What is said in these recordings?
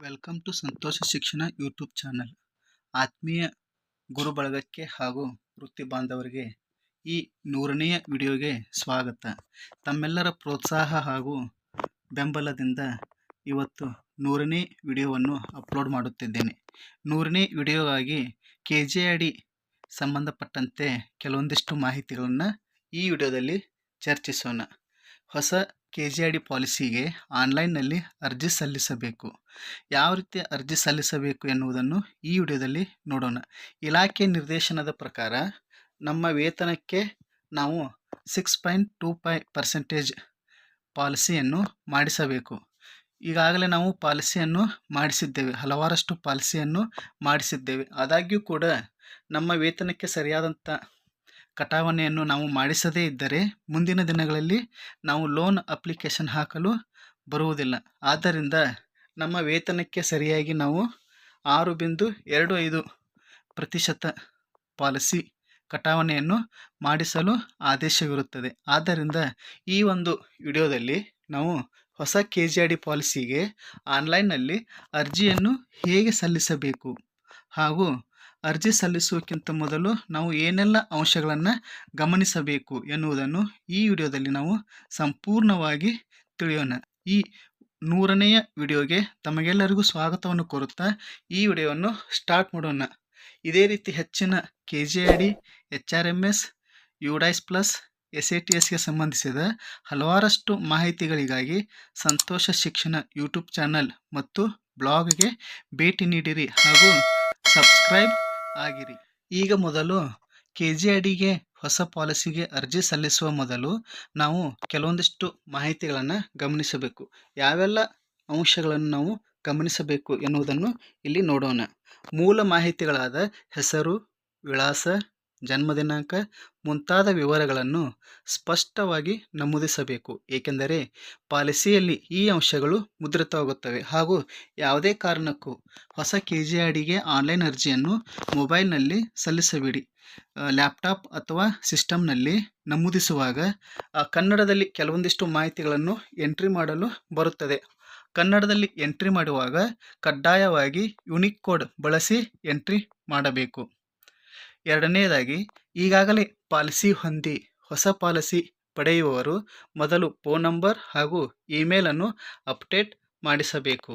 Welcome to ಸಂತೋಷ ಶಿಕ್ಷಣ YouTube channel. ಆತ್ಮೀಯ ಗುರು ಬಳಗಕ್ಕೆ ಹಾಗೂ ವೃತ್ತಿ ಬಾಂಧವರಿಗೆ ಈ 100ನೇ ವಿಡಿಯೋಗೆ ಸ್ವಾಗತ. ತಮ್ಮೆಲ್ಲರ ಪ್ರೋತ್ಸಾಹ ಹಾಗೂ ಬೆಂಬಲದಿಂದ ಇವತ್ತು 100ನೇ ವಿಡಿಯೋವನ್ನು ಅಪ್ಲೋಡ್ ಮಾಡುತ್ತಿದ್ದೇನೆ. 100ನೇ ವಿಡಿಯೋಗಾಗಿ KJID ಸಂಬಂಧಪಟ್ಟಂತೆ ಕೆಲವೊಂದಿಷ್ಟು ಮಾಹಿತಿಗಳನ್ನು ಈ ವಿಡಿಯೋದಲ್ಲಿ ಚರ್ಚಿಸೋಣ. ಹೊಸ KJID ಪಾಲಿಸಿಗೆ ಆನ್ಲೈನ್ನಲ್ಲಿ ಅರ್ಜಿ ಸಲ್ಲಿಸಬೇಕು. ಯಾವ ರೀತಿ ಅರ್ಜಿ ಸಲ್ಲಿಸಬೇಕು ಎನ್ನುವುದನ್ನು ಈ ವಿಡಿಯೋದಲ್ಲಿ ನೋಡೋಣ. ಇಲಾಖೆ ನಿರ್ದೇಶನದ ಪ್ರಕಾರ ನಮ್ಮ ವೇತನಕ್ಕೆ ನಾವು 6.25% ಪಾಲಿಸಿಯನ್ನು ಮಾಡಿಸಬೇಕು. ಈಗಾಗಲೇ ನಾವು ಪಾಲಿಸಿಯನ್ನು ಮಾಡಿಸಿದ್ದೇವೆ, ಹಲವಾರಷ್ಟು ಪಾಲಿಸಿಯನ್ನು ಮಾಡಿಸಿದ್ದೇವೆ. ಆದಾಗ್ಯೂ ಕೂಡ ನಮ್ಮ ವೇತನಕ್ಕೆ ಸರಿಯಾದಂಥ ಕಟಾವಣೆಯನ್ನು ನಾವು ಮಾಡಿಸದೇ ಇದ್ದರೆ ಮುಂದಿನ ದಿನಗಳಲ್ಲಿ ನಾವು ಲೋನ್ ಅಪ್ಲಿಕೇಶನ್ ಹಾಕಲು ಬರುವುದಿಲ್ಲ. ಆದ್ದರಿಂದ ನಮ್ಮ ವೇತನಕ್ಕೆ ಸರಿಯಾಗಿ ನಾವು 6.25% ಪಾಲಿಸಿ ಕಟಾವಣೆಯನ್ನು ಮಾಡಿಸಲು ಆದೇಶವಿರುತ್ತದೆ. ಆದ್ದರಿಂದ ಈ ಒಂದು ವಿಡಿಯೋದಲ್ಲಿ ನಾವು ಹೊಸ KJID ಪಾಲಿಸಿಗೆ ಆನ್ಲೈನ್ನಲ್ಲಿ ಅರ್ಜಿಯನ್ನು ಹೇಗೆ ಸಲ್ಲಿಸಬೇಕು ಹಾಗೂ ಅರ್ಜಿ ಸಲ್ಲಿಸುವುದಕ್ಕಿಂತ ಮೊದಲು ನಾವು ಏನೆಲ್ಲ ಅಂಶಗಳನ್ನು ಗಮನಿಸಬೇಕು ಎನ್ನುವುದನ್ನು ಈ ವಿಡಿಯೋದಲ್ಲಿ ನಾವು ಸಂಪೂರ್ಣವಾಗಿ ತಿಳಿಯೋಣ. ಈ 100ನೇ ವಿಡಿಯೋಗೆ ತಮಗೆಲ್ಲರಿಗೂ ಸ್ವಾಗತವನ್ನು ಕೋರುತ್ತಾ ಈ ವಿಡಿಯೋವನ್ನು ಸ್ಟಾರ್ಟ್ ಮಾಡೋಣ. ಇದೇ ರೀತಿ ಹೆಚ್ಚಿನ KJID, HRMS, UDICE ಪ್ಲಸ್, SATSಗೆ ಸಂಬಂಧಿಸಿದ ಹಲವಾರಷ್ಟು ಮಾಹಿತಿಗಳಿಗಾಗಿ ಸಂತೋಷ ಶಿಕ್ಷಣ ಯೂಟ್ಯೂಬ್ ಚಾನಲ್ ಮತ್ತು ಬ್ಲಾಗ್ಗೆ ಭೇಟಿ ನೀಡಿರಿ ಹಾಗೂ ಸಬ್ಸ್ಕ್ರೈಬ್ ಆಗಿರಿ. ಈಗ ಮೊದಲು KJIDಗೆ ಹೊಸ ಪಾಲಿಸಿಗೆ ಅರ್ಜಿ ಸಲ್ಲಿಸುವ ಮೊದಲು ನಾವು ಕೆಲವೊಂದಿಷ್ಟು ಮಾಹಿತಿಗಳನ್ನು ಗಮನಿಸಬೇಕು. ಯಾವೆಲ್ಲ ಅಂಶಗಳನ್ನು ನಾವು ಗಮನಿಸಬೇಕು ಎನ್ನುವುದನ್ನು ಇಲ್ಲಿ ನೋಡೋಣ. ಮೂಲ ಮಾಹಿತಿಗಳಾದ ಹೆಸರು, ವಿಳಾಸ, ಜನ್ಮ ದಿನಾಂಕ ಮುಂತಾದ ವಿವರಗಳನ್ನು ಸ್ಪಷ್ಟವಾಗಿ ನಮೂದಿಸಬೇಕು. ಏಕೆಂದರೆ ಪಾಲಿಸಿಯಲ್ಲಿ ಈ ಅಂಶಗಳು ಮುದ್ರಿತವಾಗುತ್ತವೆ ಹಾಗೂ ಯಾವುದೇ ಕಾರಣಕ್ಕೂ ಹೊಸ KJIDಗೆ ಆನ್ಲೈನ್ ಅರ್ಜಿಯನ್ನು ಮೊಬೈಲ್ನಲ್ಲಿ ಸಲ್ಲಿಸಬೇಡಿ. ಲ್ಯಾಪ್ಟಾಪ್ ಅಥವಾ ಸಿಸ್ಟಮ್ನಲ್ಲಿ ನಮೂದಿಸುವಾಗ ಕನ್ನಡದಲ್ಲಿ ಕೆಲವೊಂದಿಷ್ಟು ಮಾಹಿತಿಗಳನ್ನು ಎಂಟ್ರಿ ಮಾಡಲು ಬರುತ್ತದೆ. ಕನ್ನಡದಲ್ಲಿ ಎಂಟ್ರಿ ಮಾಡುವಾಗ ಕಡ್ಡಾಯವಾಗಿ ಯುನಿಕ್ ಕೋಡ್ ಬಳಸಿ ಎಂಟ್ರಿ ಮಾಡಬೇಕು. ಎರಡನೆಯದಾಗಿ, ಈಗಾಗಲೇ ಪಾಲಿಸಿ ಹೊಂದಿ ಹೊಸ ಪಾಲಿಸಿ ಪಡೆಯುವವರು ಮೊದಲು ಫೋನ್ ನಂಬರ್ ಹಾಗೂ ಇಮೇಲನ್ನು ಅಪ್ಡೇಟ್ ಮಾಡಿಸಬೇಕು.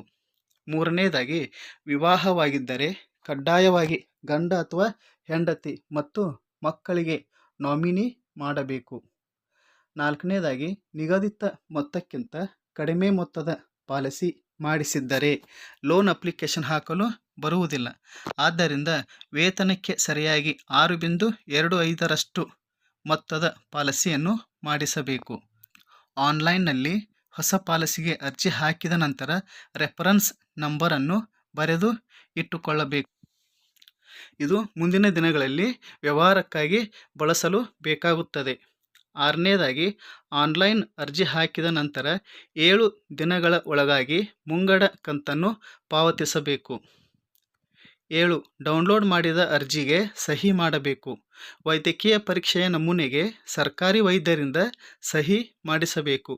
ಮೂರನೆಯದಾಗಿ, ವಿವಾಹವಾಗಿದ್ದರೆ ಕಡ್ಡಾಯವಾಗಿ ಗಂಡ ಅಥವಾ ಹೆಂಡತಿ ಮತ್ತು ಮಕ್ಕಳಿಗೆ ನಾಮಿನಿ ಮಾಡಬೇಕು. ನಾಲ್ಕನೆಯದಾಗಿ, ನಿಗದಿತ ಮೊತ್ತಕ್ಕಿಂತ ಕಡಿಮೆ ಮೊತ್ತದ ಪಾಲಿಸಿ ಮಾಡಿಸಿದ್ದರೆ ಲೋನ್ ಅಪ್ಲಿಕೇಶನ್ ಹಾಕಲು ಬರುವುದಿಲ್ಲ. ಆದ್ದರಿಂದ ವೇತನಕ್ಕೆ ಸರಿಯಾಗಿ 6.25% ಮೊತ್ತದ ಪಾಲಿಸಿಯನ್ನು ಮಾಡಿಸಬೇಕು. ಆನ್ಲೈನ್ನಲ್ಲಿ ಹೊಸ ಪಾಲಿಸಿಗೆ ಅರ್ಜಿ ಹಾಕಿದ ನಂತರ ರೆಫರೆನ್ಸ್ ನಂಬರನ್ನು ಬರೆದು ಇಟ್ಟುಕೊಳ್ಳಬೇಕು. ಇದು ಮುಂದಿನ ದಿನಗಳಲ್ಲಿ ವ್ಯವಹಾರಕ್ಕಾಗಿ ಬಳಸಲು ಬೇಕಾಗುತ್ತದೆ. ಆರನೆಯದಾಗಿ, ಆನ್ಲೈನ್ ಅರ್ಜಿ ಹಾಕಿದ ನಂತರ 7 ದಿನಗಳ ಒಳಗಾಗಿ ಮುಂಗಡ ಕಂತನ್ನು ಪಾವತಿಸಬೇಕು. 7. ಡೌನ್ಲೋಡ್ ಮಾಡಿದ ಅರ್ಜಿಗೆ ಸಹಿ ಮಾಡಬೇಕು. ವೈದ್ಯಕೀಯ ಪರೀಕ್ಷೆಯ ನಮೂನೆಗೆ ಸರ್ಕಾರಿ ವೈದ್ಯರಿಂದ ಸಹಿ ಮಾಡಿಸಬೇಕು.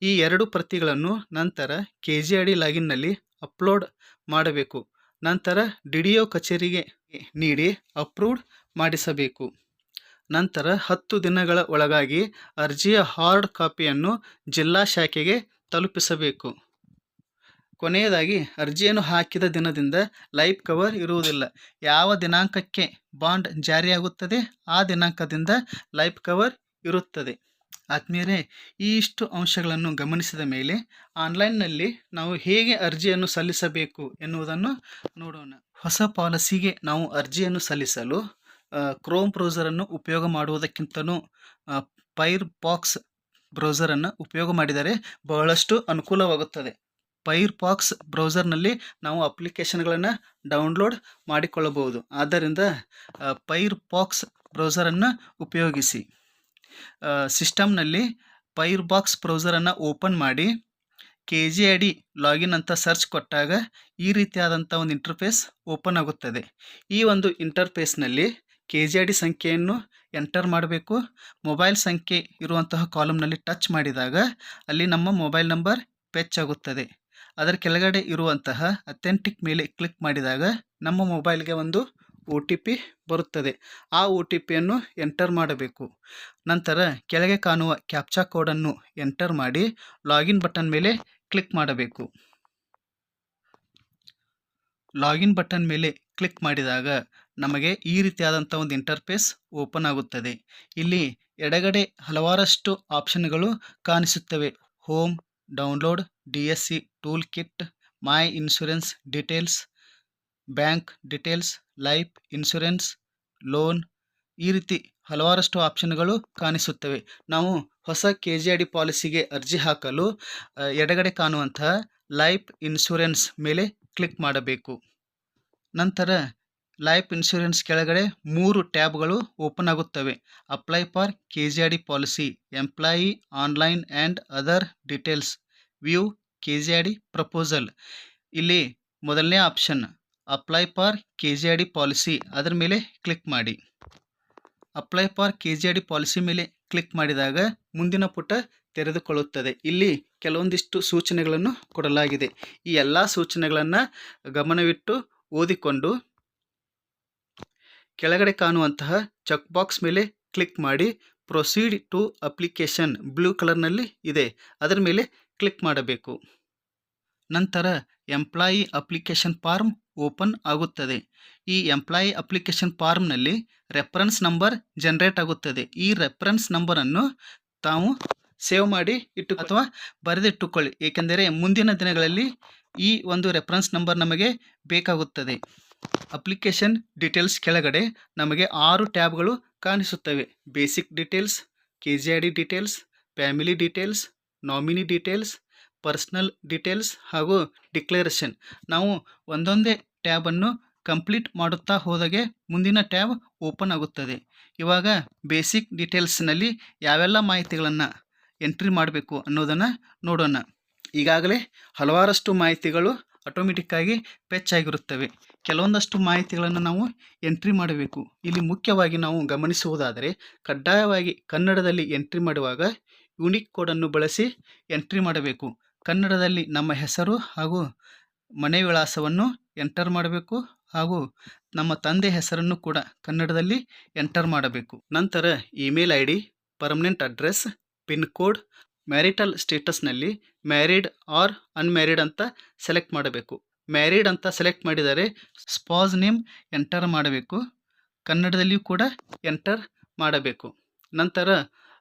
ಈ 2 ಪ್ರತಿಗಳನ್ನು ನಂತರ KJID ಲಾಗಿನ್ನಲ್ಲಿ ಅಪ್ಲೋಡ್ ಮಾಡಬೇಕು. ನಂತರ DDO ಕಚೇರಿಗೆ ನೀಡಿ ಅಪ್ರೂವ್ಡ್ ಮಾಡಿಸಬೇಕು. ನಂತರ 10 ದಿನಗಳ ಒಳಗಾಗಿ ಅರ್ಜಿಯ ಹಾರ್ಡ್ ಕಾಪಿಯನ್ನು ಜಿಲ್ಲಾ ಶಾಖೆಗೆ ತಲುಪಿಸಬೇಕು. ಕೊನೆಯದಾಗಿ, ಅರ್ಜಿಯನ್ನು ಹಾಕಿದ ದಿನದಿಂದ ಲೈಫ್ ಕವರ್ ಇರುವುದಿಲ್ಲ. ಯಾವ ದಿನಾಂಕಕ್ಕೆ ಬಾಂಡ್ ಜಾರಿಯಾಗುತ್ತದೆ ಆ ದಿನಾಂಕದಿಂದ ಲೈಫ್ ಕವರ್ ಇರುತ್ತದೆ. ಆದ್ಮೇಲೆ ಈ ಇಷ್ಟು ಅಂಶಗಳನ್ನು ಗಮನಿಸಿದ ಮೇಲೆ ಆನ್ಲೈನ್ನಲ್ಲಿ ನಾವು ಹೇಗೆ ಅರ್ಜಿಯನ್ನು ಸಲ್ಲಿಸಬೇಕು ಎನ್ನುವುದನ್ನು ನೋಡೋಣ. ಹೊಸ ಪಾಲಿಸಿಗೆ ನಾವು ಅರ್ಜಿಯನ್ನು ಸಲ್ಲಿಸಲು ಕ್ರೋಮ್ ಬ್ರೌಸರನ್ನು ಉಪಯೋಗ ಮಾಡುವುದಕ್ಕಿಂತಲೂ ಫೈರ್ಫಾಕ್ಸ್ ಬ್ರೌಸರನ್ನು ಉಪಯೋಗ ಮಾಡಿದರೆ ಬಹಳಷ್ಟು ಅನುಕೂಲವಾಗುತ್ತದೆ. ಫೈರ್ಫಾಕ್ಸ್ ಬ್ರೌಸರ್ನಲ್ಲಿ ನಾವು ಅಪ್ಲಿಕೇಶನ್ಗಳನ್ನು ಡೌನ್ಲೋಡ್ ಮಾಡಿಕೊಳ್ಳಬಹುದು. ಆದ್ದರಿಂದ ಫೈರ್ಫಾಕ್ಸ್ ಬ್ರೌಸರನ್ನು ಉಪಯೋಗಿಸಿ. ಸಿಸ್ಟಮ್ನಲ್ಲಿ ಫೈರ್ಫಾಕ್ಸ್ ಬ್ರೌಸರನ್ನು ಓಪನ್ ಮಾಡಿ KJID ಲಾಗಿನ್ ಅಂತ ಸರ್ಚ್ ಕೊಟ್ಟಾಗ ಈ ರೀತಿಯಾದಂಥ ಒಂದು ಇಂಟರ್ಫೇಸ್ ಓಪನ್ ಆಗುತ್ತದೆ. ಈ ಒಂದು ಇಂಟರ್ಫೇಸ್ನಲ್ಲಿ KJID ಸಂಖ್ಯೆಯನ್ನು ಎಂಟರ್ ಮಾಡಬೇಕು. ಮೊಬೈಲ್ ಸಂಖ್ಯೆ ಇರುವಂತಹ ಕಾಲಮ್ನಲ್ಲಿ ಟಚ್ ಮಾಡಿದಾಗ ಅಲ್ಲಿ ನಮ್ಮ ಮೊಬೈಲ್ ನಂಬರ್ ಫೆಚ್ ಆಗುತ್ತದೆ. ಅದರ ಕೆಳಗಡೆ ಇರುವಂತಹ ಅಥೆಂಟಿಕ್ ಮೇಲೆ ಕ್ಲಿಕ್ ಮಾಡಿದಾಗ ನಮ್ಮ ಮೊಬೈಲ್ಗೆ ಒಂದು OTP ಬರುತ್ತದೆ. ಆ OTPಯನ್ನು ಎಂಟರ್ ಮಾಡಬೇಕು. ನಂತರ ಕೆಳಗೆ ಕಾಣುವ ಕ್ಯಾಪ್ಚಾ ಕೋಡನ್ನು ಎಂಟರ್ ಮಾಡಿ ಲಾಗಿನ್ ಬಟನ್ ಮೇಲೆ ಕ್ಲಿಕ್ ಮಾಡಬೇಕು. ಲಾಗಿನ್ ಬಟನ್ ಮೇಲೆ ಕ್ಲಿಕ್ ಮಾಡಿದಾಗ ನಮಗೆ ಈ ರೀತಿಯಾದಂಥ ಒಂದು ಇಂಟರ್ಫೇಸ್ ಓಪನ್ ಆಗುತ್ತದೆ. ಇಲ್ಲಿ ಎಡಗಡೆ ಹಲವಾರಷ್ಟು ಆಪ್ಷನ್ಗಳು ಕಾಣಿಸುತ್ತವೆ. Home, download, DSC tool kit, my insurance details, bank details, life insurance, loan, ಈ ರೀತಿ ಹಲವಾರಷ್ಟು ಆಪ್ಷನ್ಗಳು ಕಾಣಿಸುತ್ತವೆ. ನಾವು ಹೊಸ KGID ಪಾಲಿಸಿಗೆ ಅರ್ಜಿ ಹಾಕಲು ಎಡಗಡೆ ಕಾಣುವಂತಹ ಲೈಫ್ ಇನ್ಶೂರೆನ್ಸ್ ಮೇಲೆ ಕ್ಲಿಕ್ ಮಾಡಬೇಕು. ನಂತರ ಲೈಫ್ ಇನ್ಶೂರೆನ್ಸ್ ಕೆಳಗಡೆ 3 ಟ್ಯಾಬ್ಗಳು ಓಪನ್ ಆಗುತ್ತವೆ. Apply for KGID policy, employee online and other details, view KGID proposal. ಇಲ್ಲಿ ಮೊದಲನೇ option apply for KGID policy, ಅದರ ಮೇಲೆ ಕ್ಲಿಕ್ ಮಾಡಿ. ಅಪ್ಲೈ ಫಾರ್ KGID ಪಾಲಿಸಿ ಮೇಲೆ ಕ್ಲಿಕ್ ಮಾಡಿದಾಗ ಮುಂದಿನ ಪುಟ ತೆರೆದುಕೊಳ್ಳುತ್ತದೆ. ಇಲ್ಲಿ ಕೆಲವೊಂದಿಷ್ಟು ಸೂಚನೆಗಳನ್ನು ಕೊಡಲಾಗಿದೆ. ಈ ಎಲ್ಲ ಸೂಚನೆಗಳನ್ನು ಗಮನವಿಟ್ಟು ಓದಿಕೊಂಡು ಕೆಳಗಡೆ ಕಾಣುವಂತಹ ಚೆಕ್ ಬಾಕ್ಸ್ ಮೇಲೆ ಕ್ಲಿಕ್ ಮಾಡಿ ಪ್ರೊಸೀಡ್ ಟು ಅಪ್ಲಿಕೇಶನ್, ಬ್ಲೂ ಕಲರ್ನಲ್ಲಿ ಇದೆ, ಅದರ ಮೇಲೆ ಕ್ಲಿಕ್ ಮಾಡಬೇಕು. ನಂತರ ಎಂಪ್ಲಾಯಿ ಅಪ್ಲಿಕೇಶನ್ ಫಾರ್ಮ್ ಓಪನ್ ಆಗುತ್ತದೆ. ಈ ಎಂಪ್ಲಾಯಿ ಅಪ್ಲಿಕೇಶನ್ ಫಾರ್ಮ್ನಲ್ಲಿ ರೆಫರೆನ್ಸ್ ನಂಬರ್ ಜನರೇಟ್ ಆಗುತ್ತದೆ. ಈ ರೆಫರೆನ್ಸ್ ನಂಬರನ್ನು ತಾವು ಸೇವ್ ಮಾಡಿ ಅಥವಾ ಬರೆದಿಟ್ಟುಕೊಳ್ಳಿ, ಏಕೆಂದರೆ ಮುಂದಿನ ದಿನಗಳಲ್ಲಿ ಈ ಒಂದು ರೆಫರೆನ್ಸ್ ನಂಬರ್ ನಮಗೆ ಬೇಕಾಗುತ್ತದೆ. ಅಪ್ಲಿಕೇಶನ್ ಡೀಟೇಲ್ಸ್ ಕೆಳಗಡೆ ನಮಗೆ 6 ಟ್ಯಾಬ್ಗಳು ಕಾಣಿಸುತ್ತವೆ. Basic details, KGID details, family details, nominee details, personal details ಹಾಗೂ ಡಿಕ್ಲರೇಷನ್. ನಾವು ಒಂದೊಂದೇ ಟ್ಯಾಬನ್ನು ಕಂಪ್ಲೀಟ್ ಮಾಡುತ್ತಾ ಹೋದಾಗೆ ಮುಂದಿನ ಟ್ಯಾಬ್ ಓಪನ್ ಆಗುತ್ತದೆ. ಇವಾಗ ಬೇಸಿಕ್ ಡೀಟೇಲ್ಸ್ನಲ್ಲಿ ಯಾವೆಲ್ಲ ಮಾಹಿತಿಗಳನ್ನು ಎಂಟ್ರಿ ಮಾಡಬೇಕು ಅನ್ನೋದನ್ನು ನೋಡೋಣ. ಈಗಾಗಲೇ ಹಲವಾರಷ್ಟು ಮಾಹಿತಿಗಳು ಆಟೋಮೆಟಿಕ್ಕಾಗಿ ಫೆಚ್ ಆಗಿರುತ್ತವೆ. ಕೆಲವೊಂದಷ್ಟು ಮಾಹಿತಿಗಳನ್ನು ನಾವು ಎಂಟ್ರಿ ಮಾಡಬೇಕು. ಇಲ್ಲಿ ಮುಖ್ಯವಾಗಿ ನಾವು ಗಮನಿಸುವುದಾದರೆ ಕಡ್ಡಾಯವಾಗಿ ಕನ್ನಡದಲ್ಲಿ ಎಂಟ್ರಿ ಮಾಡುವಾಗ ಯೂನಿಕ್ ಕೋಡನ್ನು ಬಳಸಿ ಎಂಟ್ರಿ ಮಾಡಬೇಕು. ಕನ್ನಡದಲ್ಲಿ ನಮ್ಮ ಹೆಸರು ಹಾಗೂ ಮನೆ ವಿಳಾಸವನ್ನು ಎಂಟರ್ ಮಾಡಬೇಕು ಹಾಗೂ ನಮ್ಮ ತಂದೆ ಹೆಸರನ್ನು ಕೂಡ ಕನ್ನಡದಲ್ಲಿ ಎಂಟರ್ ಮಾಡಬೇಕು. ನಂತರ email ID, permanent address, pin code, marital ಸ್ಟೇಟಸ್ನಲ್ಲಿ ಮ್ಯಾರಿಡ್ ಆರ್ ಅನ್ಮ್ಯಾರಿಡ್ ಅಂತ ಸೆಲೆಕ್ಟ್ ಮಾಡಬೇಕು. ಮ್ಯಾರಿಡ್ ಅಂತ ಸೆಲೆಕ್ಟ್ ಮಾಡಿದರೆ ಸ್ಪಾಸ್ ನೇಮ್ ಎಂಟರ್ ಮಾಡಬೇಕು. ಕನ್ನಡದಲ್ಲಿಯೂ ಕೂಡ ಎಂಟರ್ ಮಾಡಬೇಕು. ನಂತರ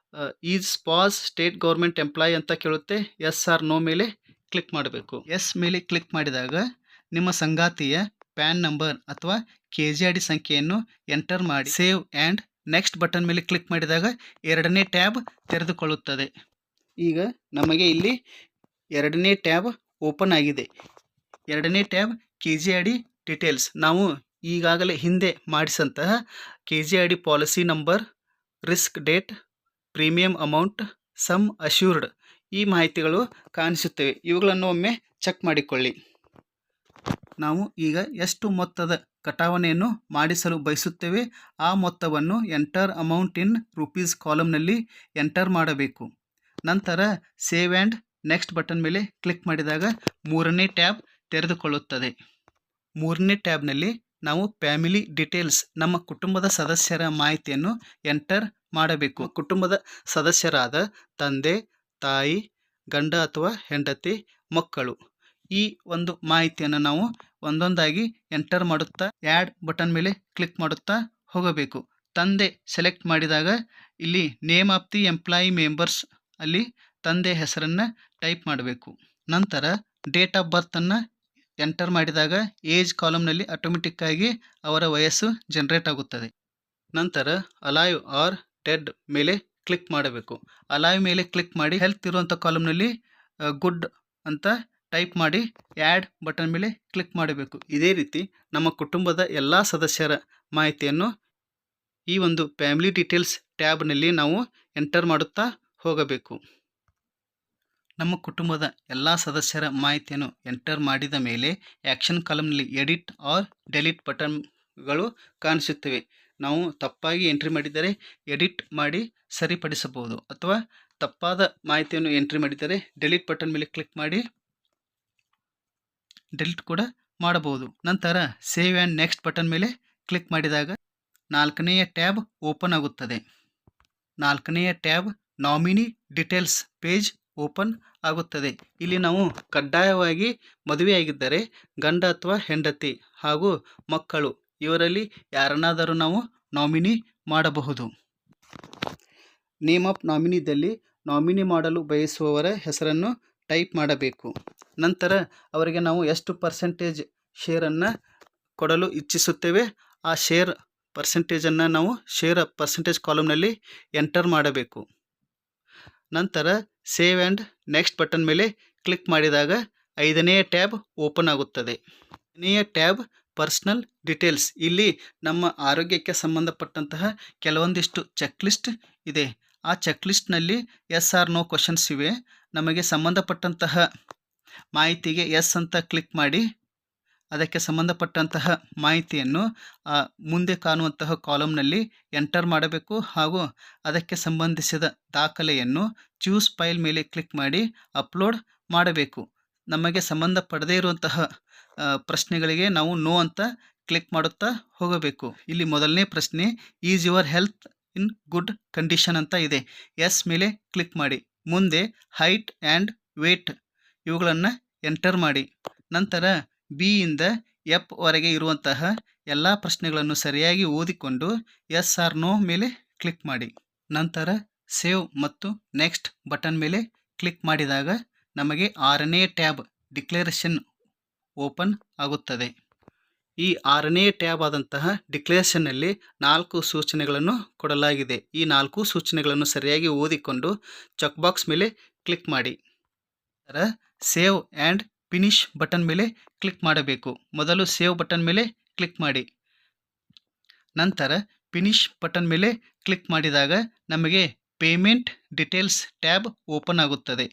is spouse state government employee ಅಂತ ಕೇಳುತ್ತೆ. ಎಸ್ ಆರ್ ನೋ ಮೇಲೆ ಕ್ಲಿಕ್ ಮಾಡಬೇಕು. ಎಸ್ ಮೇಲೆ ಕ್ಲಿಕ್ ಮಾಡಿದಾಗ ನಿಮ್ಮ ಸಂಗಾತಿಯ ಪ್ಯಾನ್ ನಂಬರ್ ಅಥವಾ KGID ಸಂಖ್ಯೆಯನ್ನು ಎಂಟರ್ ಮಾಡಿ ಸೇವ್ ಆ್ಯಂಡ್ ನೆಕ್ಸ್ಟ್ ಬಟನ್ ಮೇಲೆ ಕ್ಲಿಕ್ ಮಾಡಿದಾಗ ಎರಡನೇ ಟ್ಯಾಬ್ ತೆರೆದುಕೊಳ್ಳುತ್ತದೆ. ಈಗ ನಮಗೆ ಇಲ್ಲಿ ಎರಡನೇ ಟ್ಯಾಬ್ ಓಪನ್ ಆಗಿದೆ. ಎರಡನೇ ಟ್ಯಾಬ್ KGID ಡೀಟೇಲ್ಸ್. ನಾವು ಈಗಾಗಲೇ ಹಿಂದೆ ಮಾಡಿಸಂತಹ KGID policy number, risk date, premium amount, sum assured ಈ ಮಾಹಿತಿಗಳು ಕಾಣಿಸುತ್ತವೆ. ಇವುಗಳನ್ನು ಒಮ್ಮೆ ಚೆಕ್ ಮಾಡಿಕೊಳ್ಳಿ. ನಾವು ಈಗ ಎಷ್ಟು ಮೊತ್ತದ ಕಟಾವಣೆಯನ್ನು ಮಾಡಿಸಲು ಬಯಸುತ್ತೇವೆ ಆ ಮೊತ್ತವನ್ನು ಎಂಟರ್ ಅಮೌಂಟ್ ಇನ್ ರುಪೀಸ್ ಕಾಲಮ್ನಲ್ಲಿ ಎಂಟರ್ ಮಾಡಬೇಕು. ನಂತರ ಸೇವ್ ಆ್ಯಂಡ್ ನೆಕ್ಸ್ಟ್ ಬಟನ್ ಮೇಲೆ ಕ್ಲಿಕ್ ಮಾಡಿದಾಗ ಮೂರನೇ ಟ್ಯಾಬ್ ತೆರೆದುಕೊಳ್ಳುತ್ತದೆ. ಮೂರನೇ ಟ್ಯಾಬ್ನಲ್ಲಿ ನಾವು ಫ್ಯಾಮಿಲಿ ಡೀಟೇಲ್ಸ್, ನಮ್ಮ ಕುಟುಂಬದ ಸದಸ್ಯರ ಮಾಹಿತಿಯನ್ನು ಎಂಟರ್ ಮಾಡಬೇಕು. ಕುಟುಂಬದ ಸದಸ್ಯರಾದ ತಂದೆ, ತಾಯಿ, ಗಂಡ ಅಥವಾ ಹೆಂಡತಿ, ಮಕ್ಕಳು, ಈ ಒಂದು ಮಾಹಿತಿಯನ್ನು ನಾವು ಒಂದೊಂದಾಗಿ ಎಂಟರ್ ಮಾಡುತ್ತಾ ಆ್ಯಡ್ ಬಟನ್ ಮೇಲೆ ಕ್ಲಿಕ್ ಮಾಡುತ್ತಾ ಹೋಗಬೇಕು. ತಂದೆ ಸೆಲೆಕ್ಟ್ ಮಾಡಿದಾಗ ಇಲ್ಲಿ name of the employee members ಅಲ್ಲಿ ತಂದೆ ಹೆಸರನ್ನು ಟೈಪ್ ಮಾಡಬೇಕು. ನಂತರ ಡೇಟ್ ಆಫ್ ಬರ್ತನ್ನು ಎಂಟರ್ ಮಾಡಿದಾಗ ಏಜ್ ಕಾಲಮ್ನಲ್ಲಿ ಆಟೋಮೆಟಿಕ್ಕಾಗಿ ಅವರ ವಯಸ್ಸು ಜನರೇಟ್ ಆಗುತ್ತದೆ. ನಂತರ ಅಲೈವ್ ಆರ್ ಡೆಡ್ ಮೇಲೆ ಕ್ಲಿಕ್ ಮಾಡಬೇಕು. ಅಲೈವ್ ಮೇಲೆ ಕ್ಲಿಕ್ ಮಾಡಿ ಹೆಲ್ತ್ ಇರುವಂಥ ಕಾಲಮ್ನಲ್ಲಿ ಗುಡ್ ಅಂತ ಟೈಪ್ ಮಾಡಿ ಆ್ಯಡ್ ಬಟನ್ ಮೇಲೆ ಕ್ಲಿಕ್ ಮಾಡಬೇಕು. ಇದೇ ರೀತಿ ನಮ್ಮ ಕುಟುಂಬದ ಎಲ್ಲ ಸದಸ್ಯರ ಮಾಹಿತಿಯನ್ನು ಈ ಒಂದು ಫ್ಯಾಮಿಲಿ ಡೀಟೇಲ್ಸ್ ಟ್ಯಾಬ್ನಲ್ಲಿ ನಾವು ಎಂಟರ್ ಮಾಡುತ್ತಾ ಹೋಗಬೇಕು. ನಮ್ಮ ಕುಟುಂಬದ ಎಲ್ಲ ಸದಸ್ಯರ ಮಾಹಿತಿಯನ್ನು ಎಂಟರ್ ಮಾಡಿದ ಮೇಲೆ ಆ್ಯಕ್ಷನ್ ಕಾಲಮ್ನಲ್ಲಿ ಎಡಿಟ್ ಆರ್ ಡೆಲೀಟ್ ಬಟನ್ಗಳು ಕಾಣಿಸುತ್ತವೆ. ನಾವು ತಪ್ಪಾಗಿ ಎಂಟ್ರಿ ಮಾಡಿದರೆ ಎಡಿಟ್ ಮಾಡಿ ಸರಿಪಡಿಸಬಹುದು, ಅಥವಾ ತಪ್ಪಾದ ಮಾಹಿತಿಯನ್ನು ಎಂಟ್ರಿ ಮಾಡಿದರೆ ಡೆಲೀಟ್ ಬಟನ್ ಮೇಲೆ ಕ್ಲಿಕ್ ಮಾಡಿ ಡಿಲೀಟ್ ಕೂಡ ಮಾಡಬಹುದು. ನಂತರ ಸೇವ್ ಆ್ಯಂಡ್ ನೆಕ್ಸ್ಟ್ ಬಟನ್ ಮೇಲೆ ಕ್ಲಿಕ್ ಮಾಡಿದಾಗ 4ನೆಯ ಟ್ಯಾಬ್ ಓಪನ್ ಆಗುತ್ತದೆ. 4ನೆಯ tab nominee details page open ಆಗುತ್ತದೆ. ಇಲ್ಲಿ ನಾವು ಕಡ್ಡಾಯವಾಗಿ ಮದುವೆಯಾಗಿದ್ದರೆ ಗಂಡ ಅಥವಾ ಹೆಂಡತಿ ಹಾಗೂ ಮಕ್ಕಳು ಇವರಲ್ಲಿ ಯಾರನ್ನಾದರೂ ನಾವು ನಾಮಿನಿ ಮಾಡಬಹುದು. ನೇಮ್ ಆಫ್ ನಾಮಿನಿದಲ್ಲಿ ನಾಮಿನಿ ಮಾಡಲು ಬಯಸುವವರ ಹೆಸರನ್ನು ಟೈಪ್ ಮಾಡಬೇಕು. ನಂತರ ಅವರಿಗೆ ನಾವು ಎಷ್ಟು ಪರ್ಸೆಂಟೇಜ್ ಶೇರನ್ನು ಕೊಡಲು ಇಚ್ಛಿಸುತ್ತೇವೆ ಆ ಶೇರ್ ಪರ್ಸೆಂಟೇಜನ್ನು ನಾವು ಶೇರ್ ಪರ್ಸೆಂಟೇಜ್ ಕಾಲಮ್ನಲ್ಲಿ ಎಂಟರ್ ಮಾಡಬೇಕು. ನಂತರ ಸೇವ್ ಆ್ಯಂಡ್ ನೆಕ್ಸ್ಟ್ ಬಟನ್ ಮೇಲೆ ಕ್ಲಿಕ್ ಮಾಡಿದಾಗ 5ನೆಯ ಟ್ಯಾಬ್ ಓಪನ್ ಆಗುತ್ತದೆ. 5ನೆಯ ಟ್ಯಾಬ್ ಪರ್ಸನಲ್ ಡೀಟೇಲ್ಸ್. ಇಲ್ಲಿ ನಮ್ಮ ಆರೋಗ್ಯಕ್ಕೆ ಸಂಬಂಧಪಟ್ಟಂತಹ ಕೆಲವೊಂದಿಷ್ಟು ಚೆಕ್ ಲಿಸ್ಟ್ ಇದೆ. ಆ ಚೆಕ್ ಲಿಸ್ಟ್ನಲ್ಲಿ ಎಸ್ ಆರ್ ನೋ ಕ್ವಶನ್ಸ್ ಇವೆ. ನಮಗೆ ಸಂಬಂಧಪಟ್ಟಂತಹ ಮಾಹಿತಿಗೆ ಎಸ್ ಅಂತ ಕ್ಲಿಕ್ ಮಾಡಿ ಅದಕ್ಕೆ ಸಂಬಂಧಪಟ್ಟಂತಹ ಮಾಹಿತಿಯನ್ನು ಮುಂದೆ ಕಾಣುವಂತಹ ಕಾಲಮ್ನಲ್ಲಿ ಎಂಟರ್ ಮಾಡಬೇಕು ಹಾಗೂ ಅದಕ್ಕೆ ಸಂಬಂಧಿಸಿದ ದಾಖಲೆಯನ್ನು ಚೂಸ್ ಫೈಲ್ ಮೇಲೆ ಕ್ಲಿಕ್ ಮಾಡಿ ಅಪ್ಲೋಡ್ ಮಾಡಬೇಕು. ನಮಗೆ ಸಂಬಂಧಪಡದೇ ಇರುವಂತಹ ಪ್ರಶ್ನೆಗಳಿಗೆ ನಾವು ನೋ ಅಂತ ಕ್ಲಿಕ್ ಮಾಡುತ್ತಾ ಹೋಗಬೇಕು. ಇಲ್ಲಿ ಮೊದಲನೇ ಪ್ರಶ್ನೆ is your health in good condition ಅಂತ ಇದೆ. ಎಸ್ ಮೇಲೆ ಕ್ಲಿಕ್ ಮಾಡಿ. ಮುಂದೆ ಹೈಟ್ ಆ್ಯಂಡ್ ವೇಟ್ ಇವುಗಳನ್ನು ಎಂಟರ್ ಮಾಡಿ. ನಂತರ ಬಿ ಇಂದ ಎಫ್ ವರೆಗೆ ಇರುವಂತಹ ಎಲ್ಲ ಪ್ರಶ್ನೆಗಳನ್ನು ಸರಿಯಾಗಿ ಓದಿಕೊಂಡು ಎಸ್ ಆರ್ ನೋ ಮೇಲೆ ಕ್ಲಿಕ್ ಮಾಡಿ. ನಂತರ ಸೇವ್ ಮತ್ತು ನೆಕ್ಸ್ಟ್ ಬಟನ್ ಮೇಲೆ ಕ್ಲಿಕ್ ಮಾಡಿದಾಗ ನಮಗೆ 6ನೇ ಟ್ಯಾಬ್ ಡಿಕ್ಲರೇಷನ್ ಓಪನ್ ಆಗುತ್ತದೆ. ಈ 6ನೇ ಟ್ಯಾಬ್ ಆದಂತಹ ಡಿಕ್ಲರೇಷನ್ನಲ್ಲಿ 4 ಸೂಚನೆಗಳನ್ನು ಕೊಡಲಾಗಿದೆ. ಈ 4 ಸೂಚನೆಗಳನ್ನು ಸರಿಯಾಗಿ ಓದಿಕೊಂಡು ಚೆಕ್ ಬಾಕ್ಸ್ ಮೇಲೆ ಕ್ಲಿಕ್ ಮಾಡಿ. ನಂತರ ಸೇವ್ ಆ್ಯಂಡ್ ಫಿನಿಶ್ ಬಟನ್ ಮೇಲೆ ಕ್ಲಿಕ್ ಮಾಡಬೇಕು. ಮೊದಲು ಸೇವ್ ಬಟನ್ ಮೇಲೆ ಕ್ಲಿಕ್ ಮಾಡಿ. ನಂತರ ಫಿನಿಶ್ ಬಟನ್ ಮೇಲೆ ಕ್ಲಿಕ್ ಮಾಡಿದಾಗ ನಮಗೆ ಪೇಮೆಂಟ್ ಡೀಟೇಲ್ಸ್ ಟ್ಯಾಬ್ ಓಪನ್ ಆಗುತ್ತದೆ.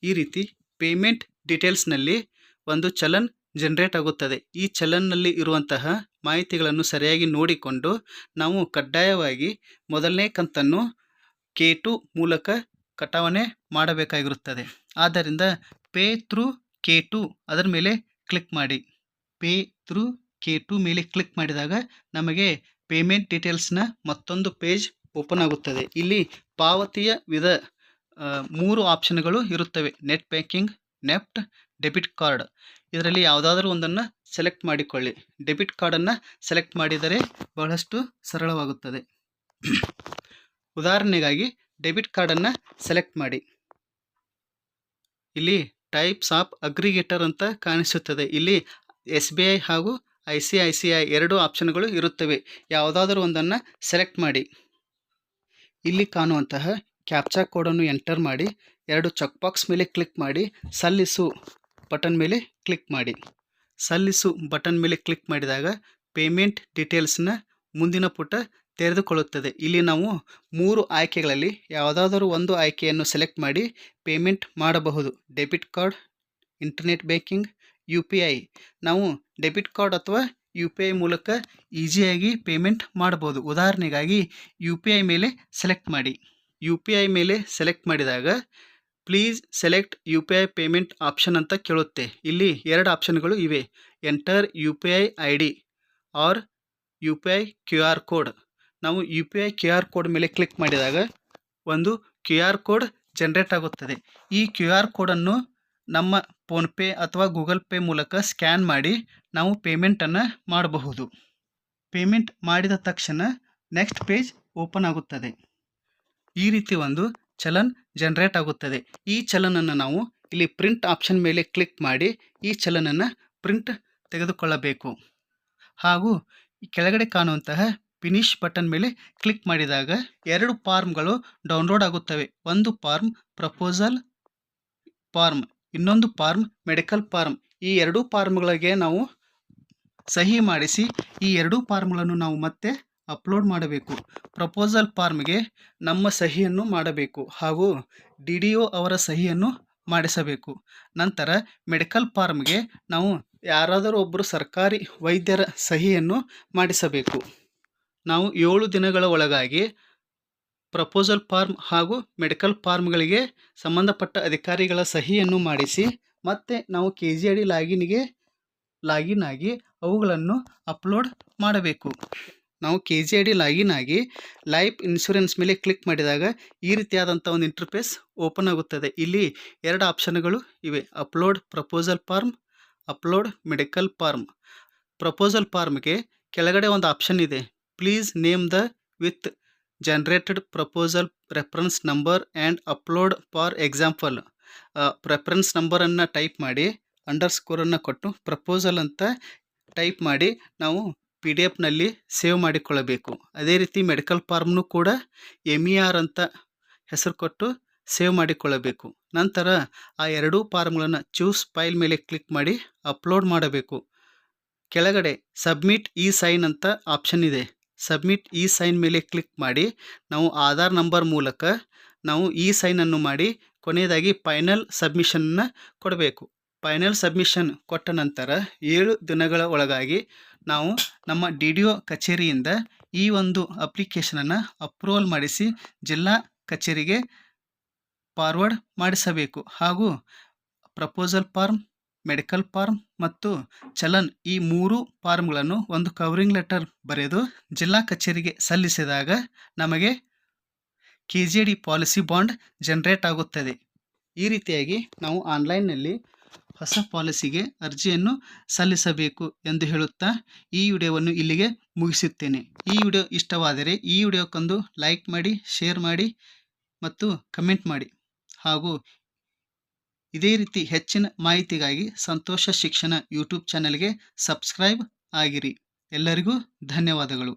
ಈ ರೀತಿ ಪೇಮೆಂಟ್ ಡೀಟೇಲ್ಸ್ನಲ್ಲಿ ಒಂದು ಚಲನ್ ಜನರೇಟ್ ಆಗುತ್ತದೆ. ಈ ಚಲನ್ನಲ್ಲಿ ಇರುವಂತಹ ಮಾಹಿತಿಗಳನ್ನು ಸರಿಯಾಗಿ ನೋಡಿಕೊಂಡು ನಾವು ಕಡ್ಡಾಯವಾಗಿ ಮೊದಲನೇ ಕಂತನ್ನು K2 ಮೂಲಕ ಕಟಾವಣೆ ಮಾಡಬೇಕಾಗಿರುತ್ತದೆ. ಆದ್ದರಿಂದ ಪೇ ಥ್ರೂ K2 ಅದರ ಮೇಲೆ ಕ್ಲಿಕ್ ಮಾಡಿ. ಪೇ ಥ್ರೂ K2 ಮೇಲೆ ಕ್ಲಿಕ್ ಮಾಡಿದಾಗ ನಮಗೆ ಪೇಮೆಂಟ್ ಡೀಟೇಲ್ಸ್ನ ಮತ್ತೊಂದು ಪೇಜ್ ಓಪನ್ ಆಗುತ್ತದೆ. ಇಲ್ಲಿ ಪಾವತಿಯ 3 ಆಪ್ಷನ್ಗಳು ಇರುತ್ತವೆ. Net banking, NEFT, debit card. ಇದರಲ್ಲಿ ಯಾವುದಾದ್ರೂ ಒಂದನ್ನು ಸೆಲೆಕ್ಟ್ ಮಾಡಿಕೊಳ್ಳಿ. ಡೆಬಿಟ್ ಕಾರ್ಡನ್ನು ಸೆಲೆಕ್ಟ್ ಮಾಡಿದರೆ ಬಹಳಷ್ಟು ಸರಳವಾಗುತ್ತದೆ. ಉದಾಹರಣೆಗಾಗಿ ಡೆಬಿಟ್ ಕಾರ್ಡನ್ನು ಸೆಲೆಕ್ಟ್ ಮಾಡಿ. ಇಲ್ಲಿ ಟೈಪ್ಸ್ ಆಫ್ ಅಗ್ರಿಗೇಟರ್ ಅಂತ ಕಾಣಿಸುತ್ತದೆ. ಇಲ್ಲಿ SBI ಹಾಗೂ ICICI 2 ಆಪ್ಷನ್ಗಳು ಇರುತ್ತವೆ. ಯಾವುದಾದರೂ ಒಂದನ್ನು ಸೆಲೆಕ್ಟ್ ಮಾಡಿ. ಇಲ್ಲಿ ಕಾಣುವಂತಹ ಕ್ಯಾಪ್ಚಾ ಕೋಡನ್ನು ಎಂಟರ್ ಮಾಡಿ 2 ಚೆಕ್ ಬಾಕ್ಸ್ ಮೇಲೆ ಕ್ಲಿಕ್ ಮಾಡಿ ಸಲ್ಲಿಸು ಬಟನ್ ಮೇಲೆ ಕ್ಲಿಕ್ ಮಾಡಿ. ಸಲ್ಲಿಸು ಬಟನ್ ಮೇಲೆ ಕ್ಲಿಕ್ ಮಾಡಿದಾಗ ಪೇಮೆಂಟ್ ಡೀಟೇಲ್ಸ್ನ ಮುಂದಿನ ಪುಟ ತೆರೆದುಕೊಳ್ಳುತ್ತದೆ. ಇಲ್ಲಿ ನಾವು 3 ಆಯ್ಕೆಗಳಲ್ಲಿ ಯಾವುದಾದರೂ ಒಂದು ಆಯ್ಕೆಯನ್ನು ಸೆಲೆಕ್ಟ್ ಮಾಡಿ ಪೇಮೆಂಟ್ ಮಾಡಬಹುದು. Debit card, internet banking, UPI. ನಾವು ಡೆಬಿಟ್ ಕಾರ್ಡ್ ಅಥವಾ UPI ಮೂಲಕ ಈಸಿಯಾಗಿ ಪೇಮೆಂಟ್ ಮಾಡಬಹುದು. ಉದಾಹರಣೆಗಾಗಿ UPI ಮೇಲೆ ಸೆಲೆಕ್ಟ್ ಮಾಡಿ. UPI ಮೇಲೆ ಸೆಲೆಕ್ಟ್ ಮಾಡಿದಾಗ please select UPI payment option ಅಂತ ಕೇಳುತ್ತೆ. ಇಲ್ಲಿ 2 ಆಪ್ಷನ್ಗಳು ಇವೆ. Enter UPI ID or UPI QR code. ನಾವು UPI QR ಕೋಡ್ ಮೇಲೆ ಕ್ಲಿಕ್ ಮಾಡಿದಾಗ ಒಂದು QR ಕೋಡ್ ಜನರೇಟ್ ಆಗುತ್ತದೆ. ಈ QR ಕೋಡನ್ನು ನಮ್ಮ ಫೋನ್ಪೇ ಅಥವಾ ಗೂಗಲ್ ಪೇ ಮೂಲಕ ಸ್ಕ್ಯಾನ್ ಮಾಡಿ ನಾವು ಪೇಮೆಂಟನ್ನು ಮಾಡಬಹುದು. ಪೇಮೆಂಟ್ ಮಾಡಿದ ತಕ್ಷಣ ನೆಕ್ಸ್ಟ್ ಪೇಜ್ ಓಪನ್ ಆಗುತ್ತದೆ. ಈ ರೀತಿ ಒಂದು ಚಲನ್ ಜನರೇಟ್ ಆಗುತ್ತದೆ. ಈ ಚಲನನ್ನು ನಾವು ಇಲ್ಲಿ ಪ್ರಿಂಟ್ ಆಪ್ಷನ್ ಮೇಲೆ ಕ್ಲಿಕ್ ಮಾಡಿ ಈ ಚಲನನ್ನು ಪ್ರಿಂಟ್ ತೆಗೆದುಕೊಳ್ಳಬೇಕು. ಹಾಗೂ ಕೆಳಗಡೆ ಕಾಣುವಂತಹ ಫಿನಿಶ್ ಬಟನ್ ಮೇಲೆ ಕ್ಲಿಕ್ ಮಾಡಿದಾಗ 2 ಫಾರ್ಮ್ಗಳು ಡೌನ್ಲೋಡ್ ಆಗುತ್ತವೆ. ಒಂದು ಫಾರ್ಮ್ ಪ್ರಪೋಸಲ್ ಫಾರ್ಮ್, ಇನ್ನೊಂದು ಫಾರ್ಮ್ ಮೆಡಿಕಲ್ ಫಾರ್ಮ್. ಈ 2 ಫಾರ್ಮ್ಗಳಿಗೆ ನಾವು ಸಹಿ ಮಾಡಿಸಿ ಈ 2 ಫಾರ್ಮ್ಗಳನ್ನು ನಾವು ಮತ್ತೆ ಅಪ್ಲೋಡ್ ಮಾಡಬೇಕು. ಪ್ರಪೋಸಲ್ ಫಾರ್ಮ್ಗೆ ನಮ್ಮ ಸಹಿಯನ್ನು ಮಾಡಬೇಕು ಹಾಗೂ DDO ಅವರ ಸಹಿಯನ್ನು ಮಾಡಿಸಬೇಕು. ನಂತರ ಮೆಡಿಕಲ್ ಫಾರ್ಮ್ಗೆ ನಾವು ಯಾರಾದರೂ ಒಬ್ಬರು ಸರ್ಕಾರಿ ವೈದ್ಯರ ಸಹಿಯನ್ನು ಮಾಡಿಸಬೇಕು. ನಾವು 7 ದಿನಗಳ ಒಳಗಾಗಿ ಪ್ರಪೋಸಲ್ ಫಾರ್ಮ್ ಹಾಗೂ ಮೆಡಿಕಲ್ ಫಾರ್ಮ್ಗಳಿಗೆ ಸಂಬಂಧಪಟ್ಟ ಅಧಿಕಾರಿಗಳ ಸಹಿಯನ್ನು ಮಾಡಿಸಿ ಮತ್ತು ನಾವು KZAD ಲಾಗಿನ್ ಆಗಿ ಅವುಗಳನ್ನು ಅಪ್ಲೋಡ್ ಮಾಡಬೇಕು. ನಾವು KZAD ಲಾಗಿನ್ ಆಗಿ ಲೈಫ್ ಇನ್ಶೂರೆನ್ಸ್ ಮೇಲೆ ಕ್ಲಿಕ್ ಮಾಡಿದಾಗ ಈ ರೀತಿಯಾದಂಥ ಒಂದು ಇಂಟರ್ಫೇಸ್ ಓಪನ್ ಆಗುತ್ತದೆ. ಇಲ್ಲಿ 2 ಆಪ್ಷನ್ಗಳು ಇವೆ, upload proposal form, upload medical form. Proposal ಫಾರ್ಮ್ಗೆ ಕೆಳಗಡೆ ಒಂದು ಆಪ್ಷನ್ ಇದೆ, please name the with generated proposal reference number and upload for example. Reference ನಂಬರನ್ನು ಟೈಪ್ ಮಾಡಿ ಅಂಡರ್ಸ್ಕೋರನ್ನು ಕೊಟ್ಟು ಪ್ರಪೋಸಲ್ ಅಂತ ಟೈಪ್ ಮಾಡಿ ನಾವು PDF ಸೇವ್ ಮಾಡಿಕೊಳ್ಳಬೇಕು. ಅದೇ ರೀತಿ ಮೆಡಿಕಲ್ ಫಾರ್ಮ್ನು ಕೂಡ MER ಅಂತ ಹೆಸರು ಕೊಟ್ಟು ಸೇವ್ ಮಾಡಿಕೊಳ್ಳಬೇಕು. ನಂತರ ಆ 2 ಫಾರ್ಮ್ಗಳನ್ನು ಚೂಸ್ ಫೈಲ್ ಮೇಲೆ ಕ್ಲಿಕ್ ಮಾಡಿ ಅಪ್ಲೋಡ್ ಮಾಡಬೇಕು. ಕೆಳಗಡೆ ಸಬ್ಮಿಟ್ ಇ-ಸೈನ್ ಅಂತ ಆಪ್ಷನ್ ಇದೆ. ಸಬ್ಮಿಟ್ ಇ-ಸೈನ್ ಮೇಲೆ ಕ್ಲಿಕ್ ಮಾಡಿ ನಾವು ಆಧಾರ್ ನಂಬರ್ ಮೂಲಕ ನಾವು ಇ-ಸೈನನ್ನು ಮಾಡಿ ಕೊನೆಯದಾಗಿ ಫೈನಲ್ ಸಬ್ಮಿಷನ್ನ ಕೊಡಬೇಕು. ಫೈನಲ್ ಸಬ್ಮಿಷನ್ ಕೊಟ್ಟ ನಂತರ 7 ದಿನಗಳ ಒಳಗಾಗಿ ನಾವು ನಮ್ಮ DDO ಕಚೇರಿಯಿಂದ ಈ ಒಂದು ಅಪ್ಲಿಕೇಶನನ್ನು ಅಪ್ರೂವಲ್ ಮಾಡಿಸಿ ಜಿಲ್ಲಾ ಕಚೇರಿಗೆ ಫಾರ್ವರ್ಡ್ ಮಾಡಿಸಬೇಕು. ಹಾಗೂ ಪ್ರಪೋಸಲ್ ಫಾರ್ಮ್, ಮೆಡಿಕಲ್ ಫಾರ್ಮ್ ಮತ್ತು ಚಲನ್ ಈ 3 ಫಾರ್ಮ್ಗಳನ್ನು ಒಂದು ಕವರಿಂಗ್ ಲೆಟರ್ ಬರೆದು ಜಿಲ್ಲಾ ಕಚೇರಿಗೆ ಸಲ್ಲಿಸಿದಾಗ ನಮಗೆ KZAD ಪಾಲಿಸಿ ಬಾಂಡ್ ಜನರೇಟ್ ಆಗುತ್ತದೆ. ಈ ರೀತಿಯಾಗಿ ನಾವು ಆನ್ಲೈನ್ನಲ್ಲಿ ಹೊಸ ಪಾಲಿಸಿಗೆ ಅರ್ಜಿಯನ್ನು ಸಲ್ಲಿಸಬೇಕು ಎಂದು ಹೇಳುತ್ತಾ ಈ ವಿಡಿಯೋವನ್ನು ಇಲ್ಲಿಗೆ ಮುಗಿಸುತ್ತೇನೆ. ಈ ವಿಡಿಯೋ ಇಷ್ಟವಾದರೆ ಈ ವಿಡಿಯೋಕ್ಕೊಂದು ಲೈಕ್ ಮಾಡಿ, ಶೇರ್ ಮಾಡಿ ಮತ್ತು ಕಮೆಂಟ್ ಮಾಡಿ. ಹಾಗೂ ಇದೇ ರೀತಿ ಹೆಚ್ಚಿನ ಮಾಹಿತಿಗಾಗಿ ಸಂತೋಷ ಶಿಕ್ಷಣ ಯೂಟ್ಯೂಬ್ ಚಾನಲ್ಗೆ ಸಬ್ಸ್ಕ್ರೈಬ್ ಆಗಿರಿ. ಎಲ್ಲರಿಗೂ ಧನ್ಯವಾದಗಳು.